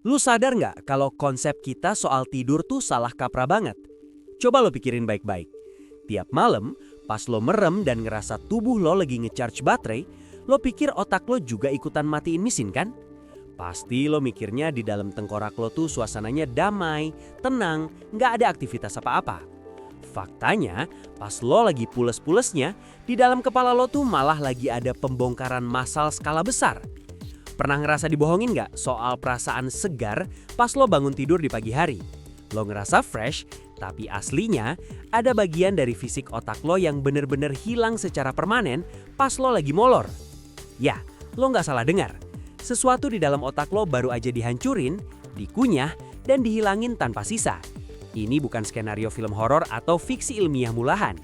Lu sadar nggak kalau konsep kita soal tidur tuh salah kaprah banget? Coba lo pikirin baik-baik. Tiap malam, pas lo merem dan ngerasa tubuh lo lagi ngecharge baterai, lo pikir otak lo juga ikutan matiin mesin kan? Pasti lo mikirnya di dalam tengkorak lo tuh suasananya damai, tenang, nggak ada aktivitas apa-apa. Faktanya, pas lo lagi pules-pulesnya, di dalam kepala lo tuh malah lagi ada pembongkaran massal skala besar. Pernah ngerasa dibohongin nggak soal perasaan segar pas lo bangun tidur di pagi hari? Lo ngerasa fresh, tapi aslinya ada bagian dari fisik otak lo yang bener-bener hilang secara permanen pas lo lagi molor. Ya, lo nggak salah dengar. Sesuatu di dalam otak lo baru aja dihancurin, dikunyah, dan dihilangin tanpa sisa. Ini bukan skenario film horor atau fiksi ilmiah mulahan.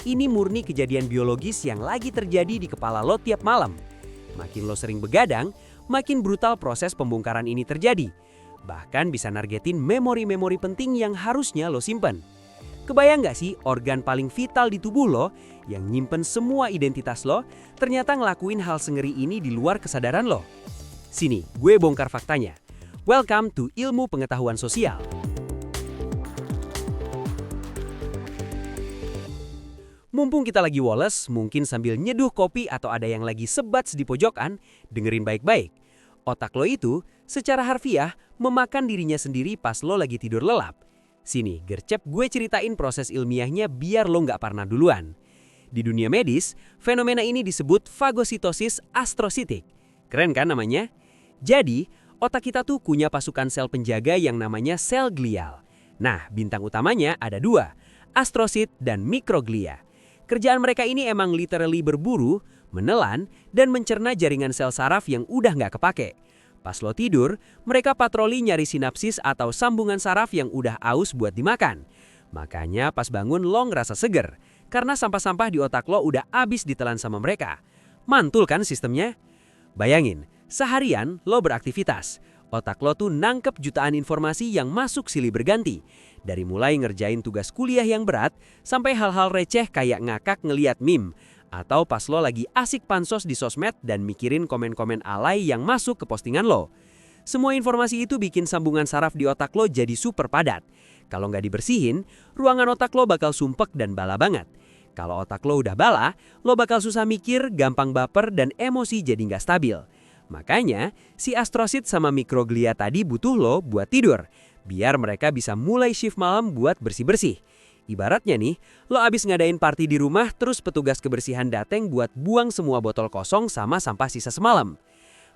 Ini murni kejadian biologis yang lagi terjadi di kepala lo tiap malam. Makin lo sering begadang, makin brutal proses pembongkaran ini terjadi. Bahkan bisa nargetin memori-memori penting yang harusnya lo simpen. Kebayang nggak sih organ paling vital di tubuh lo yang nyimpen semua identitas lo ternyata ngelakuin hal sengeri ini di luar kesadaran lo? Sini, gue bongkar faktanya. Welcome to Ilmu Pengetahuan Sosial. Mumpung kita lagi woles, mungkin sambil nyeduh kopi atau ada yang lagi sebats di pojokan, dengerin baik-baik. Otak lo itu secara harfiah memakan dirinya sendiri pas lo lagi tidur lelap. Sini, gercep gue ceritain proses ilmiahnya biar lo nggak parno duluan. Di dunia medis, fenomena ini disebut fagositosis astrositik. Keren kan namanya? Jadi, otak kita tuh punya pasukan sel penjaga yang namanya sel glial. Nah, bintang utamanya ada dua, astrosit dan mikroglia. Kerjaan mereka ini emang literally berburu, menelan, dan mencerna jaringan sel saraf yang udah nggak kepake. Pas lo tidur, mereka patroli nyari sinapsis atau sambungan saraf yang udah aus buat dimakan. Makanya pas bangun lo ngerasa seger, karena sampah-sampah di otak lo udah abis ditelan sama mereka. Mantul kan sistemnya? Bayangin, seharian lo beraktivitas. Otak lo tuh nangkep jutaan informasi yang masuk silih berganti. Dari mulai ngerjain tugas kuliah yang berat, sampai hal-hal receh kayak ngakak ngeliat meme. Atau pas lo lagi asik pansos di sosmed dan mikirin komen-komen alay yang masuk ke postingan lo. Semua informasi itu bikin sambungan saraf di otak lo jadi super padat. Kalau nggak dibersihin, ruangan otak lo bakal sumpek dan bala banget. Kalau otak lo udah bala, lo bakal susah mikir, gampang baper, dan emosi jadi nggak stabil. Makanya, si astrosit sama mikroglia tadi butuh lo buat tidur, biar mereka bisa mulai shift malam buat bersih-bersih. Ibaratnya nih, lo abis ngadain party di rumah terus petugas kebersihan dateng buat buang semua botol kosong sama sampah sisa semalam.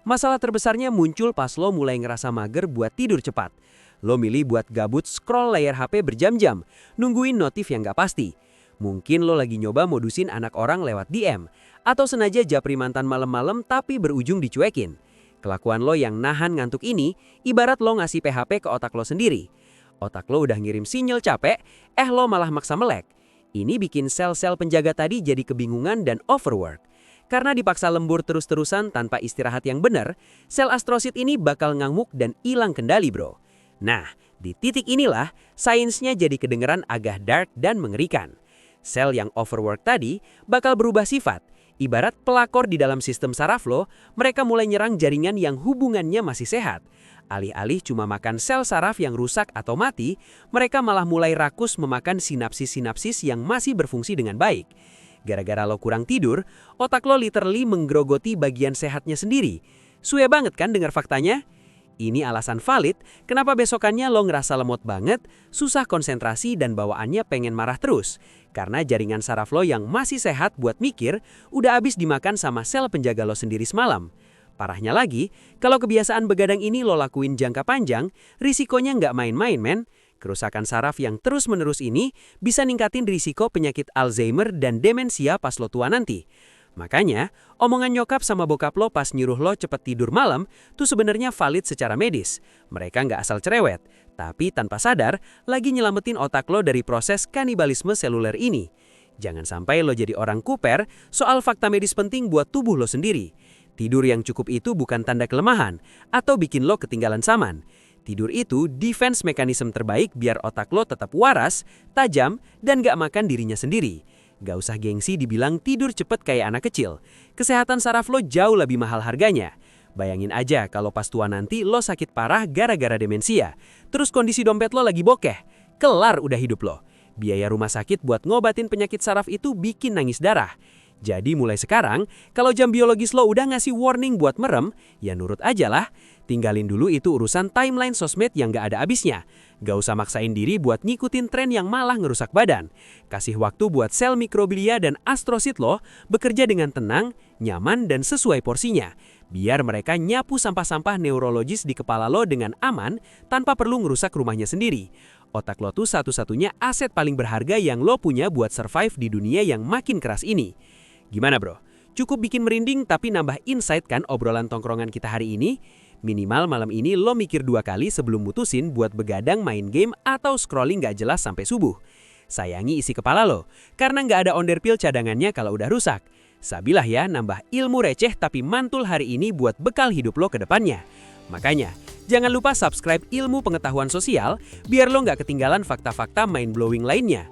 Masalah terbesarnya muncul pas lo mulai ngerasa mager buat tidur cepat. Lo milih buat gabut scroll layar HP berjam-jam, nungguin notif yang gak pasti. Mungkin lo lagi nyoba modusin anak orang lewat DM, atau sengaja japri mantan malam-malam tapi berujung dicuekin. Kelakuan lo yang nahan ngantuk ini, ibarat lo ngasih PHP ke otak lo sendiri. Otak lo udah ngirim sinyal capek, lo malah maksa melek. Ini bikin sel-sel penjaga tadi jadi kebingungan dan overwork. Karena dipaksa lembur terus-terusan tanpa istirahat yang benar, sel astrosit ini bakal ngamuk dan hilang kendali bro. Nah, di titik inilah sainsnya jadi kedengeran agak dark dan mengerikan. Sel yang overwork tadi bakal berubah sifat. Ibarat pelakor di dalam sistem saraf lo, mereka mulai nyerang jaringan yang hubungannya masih sehat. Alih-alih cuma makan sel saraf yang rusak atau mati, mereka malah mulai rakus memakan sinapsis-sinapsis yang masih berfungsi dengan baik. Gara-gara lo kurang tidur, otak lo literally menggerogoti bagian sehatnya sendiri. Suwe banget kan dengar faktanya? Ini alasan valid kenapa besokannya lo ngerasa lemot banget, susah konsentrasi dan bawaannya pengen marah terus. Karena jaringan saraf lo yang masih sehat buat mikir udah habis dimakan sama sel penjaga lo sendiri semalam. Parahnya lagi, kalau kebiasaan begadang ini lo lakuin jangka panjang, risikonya nggak main-main men. Kerusakan saraf yang terus-menerus ini bisa ningkatin risiko penyakit Alzheimer dan demensia pas lo tua nanti. Makanya, omongan nyokap sama bokap lo pas nyuruh lo cepet tidur malam tuh sebenarnya valid secara medis. Mereka nggak asal cerewet, tapi tanpa sadar lagi nyelamatin otak lo dari proses kanibalisme seluler ini. Jangan sampai lo jadi orang kuper soal fakta medis penting buat tubuh lo sendiri. Tidur yang cukup itu bukan tanda kelemahan atau bikin lo ketinggalan zaman. Tidur itu defense mekanisme terbaik biar otak lo tetap waras, tajam, dan gak makan dirinya sendiri. Gak usah gengsi dibilang tidur cepet kayak anak kecil. Kesehatan saraf lo jauh lebih mahal harganya. Bayangin aja kalau pas tua nanti lo sakit parah gara-gara demensia. Terus kondisi dompet lo lagi bokeh. Kelar udah hidup lo. Biaya rumah sakit buat ngobatin penyakit saraf itu bikin nangis darah. Jadi mulai sekarang, kalau jam biologis lo udah ngasih warning buat merem, ya nurut aja lah. Tinggalin dulu itu urusan timeline sosmed yang gak ada abisnya. Gak usah maksain diri buat ngikutin tren yang malah ngerusak badan. Kasih waktu buat sel mikroglia dan astrosit lo bekerja dengan tenang, nyaman, dan sesuai porsinya. Biar mereka nyapu sampah-sampah neurologis di kepala lo dengan aman tanpa perlu ngerusak rumahnya sendiri. Otak lo tuh satu-satunya aset paling berharga yang lo punya buat survive di dunia yang makin keras ini. Gimana bro? Cukup bikin merinding tapi nambah insight kan obrolan tongkrongan kita hari ini? Minimal malam ini lo mikir 2 kali sebelum mutusin buat begadang main game atau scrolling gak jelas sampai subuh. Sayangi isi kepala lo, karena gak ada onderpil cadangannya kalau udah rusak. Sabilah ya nambah ilmu receh tapi mantul hari ini buat bekal hidup lo ke depannya. Makanya, jangan lupa subscribe Ilmu Pengetahuan Sosial biar lo nggak ketinggalan fakta-fakta mind-blowing lainnya.